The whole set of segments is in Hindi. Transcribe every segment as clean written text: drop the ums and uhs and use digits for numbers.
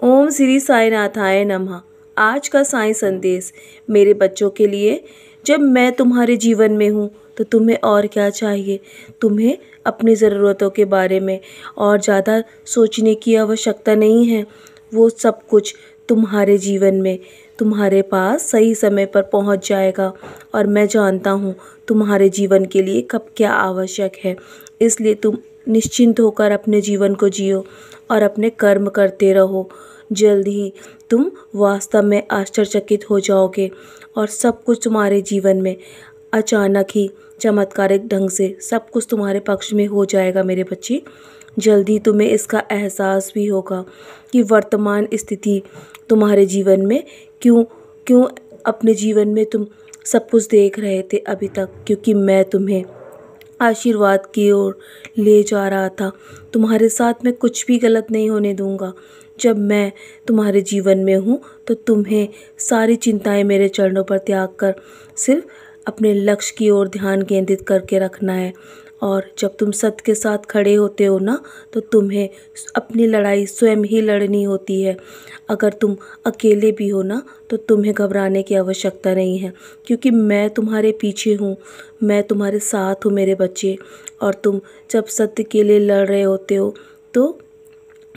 ओम श्री साईनाथाय नमः। आज का साईं संदेश मेरे बच्चों के लिए। जब मैं तुम्हारे जीवन में हूँ तो तुम्हें और क्या चाहिए। तुम्हें अपनी ज़रूरतों के बारे में और ज़्यादा सोचने की आवश्यकता नहीं है। वो सब कुछ तुम्हारे जीवन में तुम्हारे पास सही समय पर पहुँच जाएगा और मैं जानता हूँ तुम्हारे जीवन के लिए कब क्या आवश्यक है। इसलिए तुम निश्चिंत होकर अपने जीवन को जियो और अपने कर्म करते रहो। जल्द ही तुम वास्तव में आश्चर्यचकित हो जाओगे और सब कुछ तुम्हारे जीवन में अचानक ही चमत्कारिक ढंग से सब कुछ तुम्हारे पक्ष में हो जाएगा मेरे बच्चे। जल्द ही तुम्हें इसका एहसास भी होगा कि वर्तमान स्थिति तुम्हारे जीवन में क्यों क्यों अपने जीवन में तुम सब कुछ देख रहे थे अभी तक, क्योंकि मैं तुम्हें आशीर्वाद की ओर ले जा रहा था। तुम्हारे साथ मैं कुछ भी गलत नहीं होने दूंगा। जब मैं तुम्हारे जीवन में हूँ तो तुम्हें सारी चिंताएं मेरे चरणों पर त्याग कर सिर्फ अपने लक्ष्य की ओर ध्यान केंद्रित करके रखना है। और जब तुम सत्य के साथ खड़े होते हो ना, तो तुम्हें अपनी लड़ाई स्वयं ही लड़नी होती है। अगर तुम अकेले भी हो ना, तो तुम्हें घबराने की आवश्यकता नहीं है, क्योंकि मैं तुम्हारे पीछे हूँ, मैं तुम्हारे साथ हूँ मेरे बच्चे। और तुम जब सत्य के लिए लड़ रहे होते हो तो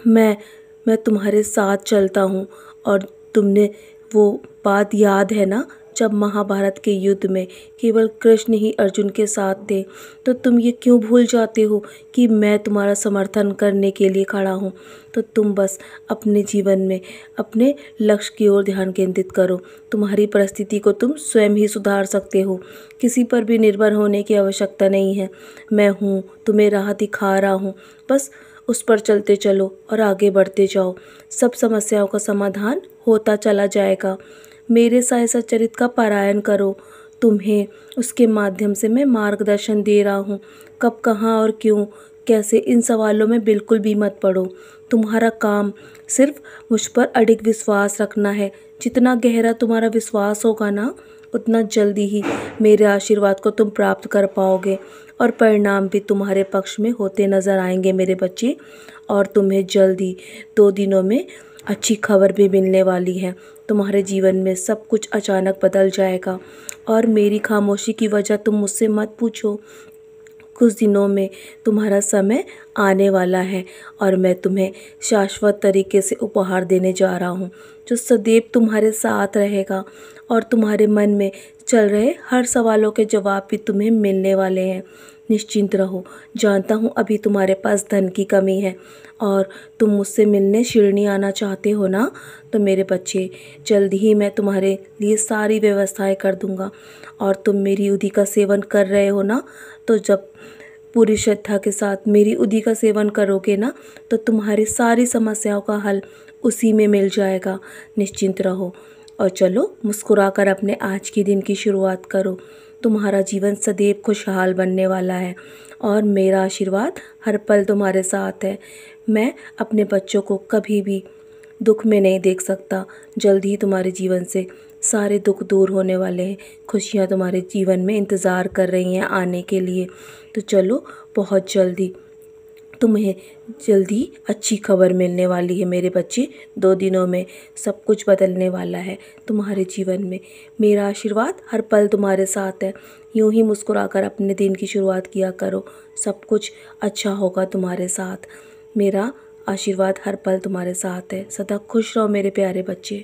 मैं तुम्हारे साथ चलता हूँ। और तुमने वो बात याद है ना, जब महाभारत के युद्ध में केवल कृष्ण ही अर्जुन के साथ थे, तो तुम ये क्यों भूल जाते हो कि मैं तुम्हारा समर्थन करने के लिए खड़ा हूँ। तो तुम बस अपने जीवन में अपने लक्ष्य की ओर ध्यान केंद्रित करो। तुम्हारी परिस्थिति को तुम स्वयं ही सुधार सकते हो, किसी पर भी निर्भर होने की आवश्यकता नहीं है। मैं हूँ, तुम्हें राह दिखा रहा हूँ, बस उस पर चलते चलो और आगे बढ़ते जाओ। सब समस्याओं का समाधान होता चला जाएगा। मेरे साय सच्चरित्र का पारायण करो। तुम्हें उसके माध्यम से मैं मार्गदर्शन दे रहा हूँ। कब, कहाँ और क्यों, कैसे, इन सवालों में बिल्कुल भी मत पड़ो। तुम्हारा काम सिर्फ मुझ पर अडिग विश्वास रखना है। जितना गहरा तुम्हारा विश्वास होगा ना, उतना जल्दी ही मेरे आशीर्वाद को तुम प्राप्त कर पाओगे और परिणाम भी तुम्हारे पक्ष में होते नज़र आएंगे मेरे बच्चे। और तुम्हें जल्दी 2 दिनों में अच्छी खबर भी मिलने वाली है। तुम्हारे जीवन में सब कुछ अचानक बदल जाएगा और मेरी खामोशी की वजह तुम मुझसे मत पूछो। कुछ दिनों में तुम्हारा समय आने वाला है और मैं तुम्हें शाश्वत तरीके से उपहार देने जा रहा हूँ, जो सदैव तुम्हारे साथ रहेगा। और तुम्हारे मन में चल रहे हर सवालों के जवाब भी तुम्हें मिलने वाले हैं। निश्चिंत रहो। जानता हूँ अभी तुम्हारे पास धन की कमी है और तुम मुझसे मिलने शिरडी आना चाहते हो ना, तो मेरे बच्चे, जल्द ही मैं तुम्हारे लिए सारी व्यवस्थाएं कर दूंगा। और तुम मेरी उदी का सेवन कर रहे हो ना, तो जब पूरी श्रद्धा के साथ मेरी उदी का सेवन करोगे ना, तो तुम्हारी सारी समस्याओं का हल उसी में मिल जाएगा। निश्चिंत रहो और चलो मुस्कुराकर अपने आज के दिन की शुरुआत करो। तुम्हारा जीवन सदैव खुशहाल बनने वाला है और मेरा आशीर्वाद हर पल तुम्हारे साथ है। मैं अपने बच्चों को कभी भी दुख में नहीं देख सकता। जल्द ही तुम्हारे जीवन से सारे दुख दूर होने वाले हैं। खुशियाँ तुम्हारे जीवन में इंतज़ार कर रही हैं आने के लिए। तो चलो, बहुत जल्दी तुम्हें जल्दी अच्छी खबर मिलने वाली है मेरे बच्चे। 2 दिनों में सब कुछ बदलने वाला है तुम्हारे जीवन में। मेरा आशीर्वाद हर पल तुम्हारे साथ है। यूं ही मुस्कुराकर अपने दिन की शुरुआत किया करो। सब कुछ अच्छा होगा तुम्हारे साथ। मेरा आशीर्वाद हर पल तुम्हारे साथ है। सदा खुश रहो मेरे प्यारे बच्चे।